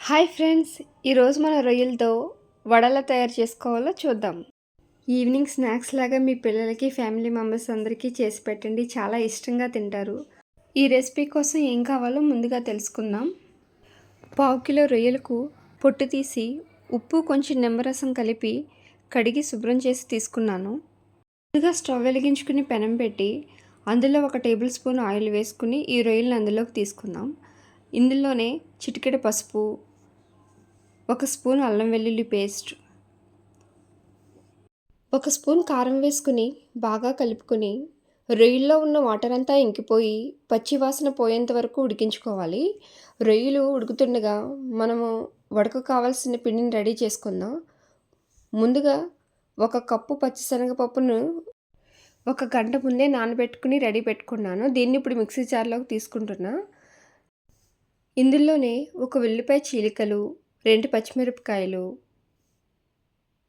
Hi friends, ఈరోజు మన రొయ్యలతో వడల తయారు చేసుకోవాలో చూద్దాం. ఈవినింగ్ స్నాక్స్ లాగా మీ పిల్లలకి, ఫ్యామిలీ మెంబర్స్ అందరికీ చేసి పెట్టండి. చాలా ఇష్టంగా తింటారు. ఈ రెసిపీ కోసం ఏం కావాలో ముందుగా తెలుసుకుందాం. 1/2 కిలో రొయ్యలకు పొట్టు తీసి ఉప్పు కొంచెం నిమ్మరసం కలిపి కడిగి శుభ్రం చేసి తీసుకున్నాను. ముందుగా స్టవ్ వెలిగించుకుని పెనం పెట్టి అందులో 1 టేబుల్ స్పూన్ ఆయిల్ వేసుకుని ఈ రొయ్యలను అందులోకి తీసుకుందాం. ఇందులోనే చిటికెడు పసుపు, 1 స్పూన్ అల్లం వెల్లుల్లి పేస్ట్, 1 స్పూన్ కారం వేసుకుని బాగా కలుపుకొని రొయ్యల్లో ఉన్న వాటర్ అంతా ఇంకిపోయి పచ్చి వాసన పోయేంత వరకు ఉడికించుకోవాలి. రొయ్యలు ఉడుకుతుండగా మనము వడకు కావాల్సిన పిండిని రెడీ చేసుకుందాం. ముందుగా 1 కప్పు పచ్చిశనగపప్పును 1 గంట ముందే నానబెట్టుకుని రెడీ పెట్టుకున్నాను. దీన్ని ఇప్పుడు మిక్సీ జార్లోకి తీసుకుంటున్నా. ఇందులోనే 1 ఉల్లిపాయ చీలికలు, 2 పచ్చిమిరపకాయలు,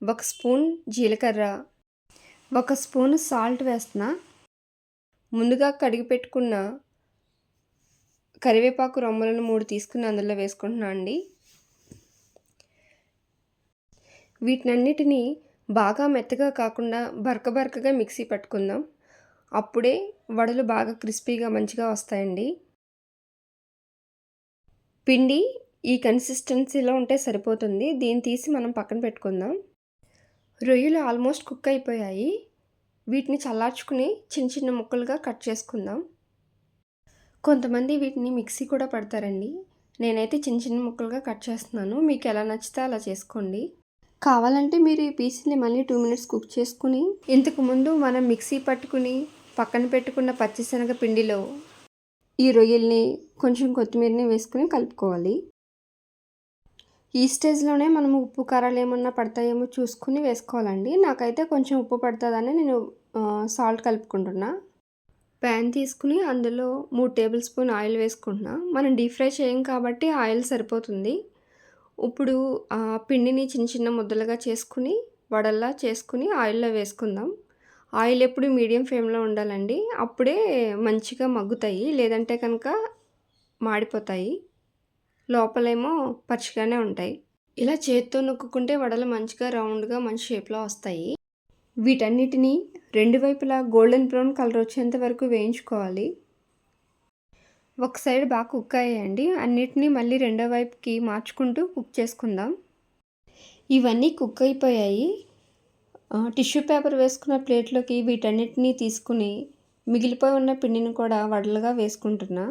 1 స్పూన్ జీలకర్ర, 1 స్పూన్ సాల్ట్ వేస్తున్నా. ముందుగా కడిగి పెట్టుకున్న కరివేపాకు రొమ్మలను 3 తీసుకుని అందులో వేసుకుంటున్నా అండి. వీటినన్నిటినీ బాగా మెత్తగా కాకుండా బరకగా మిక్సీ పట్టుకుందాం. అప్పుడే వడలు బాగా క్రిస్పీగా మంచిగా వస్తాయండి. పిండి ఈ కన్సిస్టెన్సీలో ఉంటే సరిపోతుంది. దీన్ని తీసి మనం పక్కన పెట్టుకుందాం. రొయ్యలు ఆల్మోస్ట్ కుక్ అయిపోయాయి. వీటిని చల్లార్చుకుని చిన్న ముక్కలుగా కట్ చేసుకుందాం. కొంతమంది వీటిని మిక్సీ కూడా పడతారండి. నేనైతే చిన్న ముక్కలుగా కట్ చేస్తున్నాను. మీకు ఎలా నచ్చితే అలా చేసుకోండి. కావాలంటే మీరు ఈ పీస్ని మళ్ళీ 2 మినిట్స్ కుక్ చేసుకుని ఇంతకుముందు మనం మిక్సీ పట్టుకుని పక్కన పెట్టుకున్న పచ్చిశనగ పిండిలో ఈ రొయ్యల్ని కొంచెం కొత్తిమీరని వేసుకుని కలుపుకోవాలి. ఈ స్టేజ్లోనే మనము ఉప్పు కారాలు ఏమన్నా పడతాయేమో చూసుకుని వేసుకోవాలండి. నాకైతే కొంచెం ఉప్పు పడుతుందని నేను సాల్ట్ కలుపుకుంటున్నా. ప్యాన్ తీసుకుని అందులో 3 టేబుల్ స్పూన్ ఆయిల్ వేసుకుంటున్నా. మనం డీప్ ఫ్రై చేయం కాబట్టి ఆయిల్ సరిపోతుంది. ఇప్పుడు ఆ పిండిని చిన్న ముద్దలుగా చేసుకుని వడల్లా చేసుకుని ఆయిల్లో వేసుకుందాం. ఆయిల్ ఎప్పుడు మీడియం ఫ్లేమ్లో ఉండాలండి. అప్పుడే మంచిగా మగ్గుతాయి, లేదంటే కనుక మాడిపోతాయి, లోపలేమో పచ్చిగానే ఉంటాయి. ఇలా చేత్తో నొక్కుంటే వడలు మంచిగా రౌండ్గా మంచి షేప్లో వస్తాయి. వీటన్నిటినీ 2 వైపులా గోల్డెన్ బ్రౌన్ కలర్ వచ్చేంత వరకు వేయించుకోవాలి. ఒక సైడ్ బాగా కుక్ అయ్యాయండి. అన్నిటినీ మళ్ళీ రెండో వైపుకి మార్చుకుంటూ కుక్ చేసుకుందాం. ఇవన్నీ కుక్ అయిపోయాయి. టిష్యూ పేపర్ వేసుకున్న ప్లేట్లోకి వీటన్నిటినీ తీసుకుని మిగిలిపోయి ఉన్న పిండిని కూడా వడలుగా వేసుకుంటున్నా.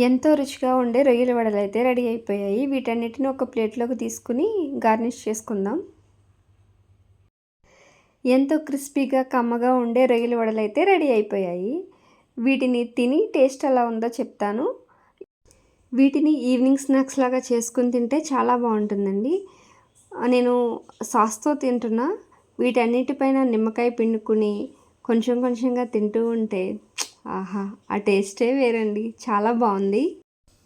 ఎంతో రుచిగా ఉండే రొయ్యల వడలు అయితే రెడీ అయిపోయాయి. వీటన్నిటిని ఒక ప్లేట్లోకి తీసుకుని గార్నిష్ చేసుకుందాం. ఎంతో క్రిస్పీగా కమ్మగా ఉండే రొయ్యల వడలు అయితే రెడీ అయిపోయాయి. వీటిని తిని టేస్ట్ ఎలా ఉందో చెప్తాను. వీటిని ఈవినింగ్ స్నాక్స్ లాగా చేసుకుని తింటే చాలా బాగుంటుందండి. నేను సాస్తో తింటున్నా. వీటన్నిటిపైన నిమ్మకాయ పిండుకుని కొంచెంగా తింటూ ఉంటే ఆహా, ఆ టేస్టే వేరండి. చాలా బాగుంది.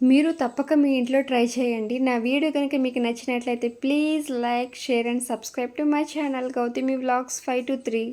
మీరు తప్పక మీ ఇంట్లో ట్రై చేయండి. నా వీడియో కనుక మీకు నచ్చినట్లయితే please like, share and subscribe to my channel Gautami vlogs 523.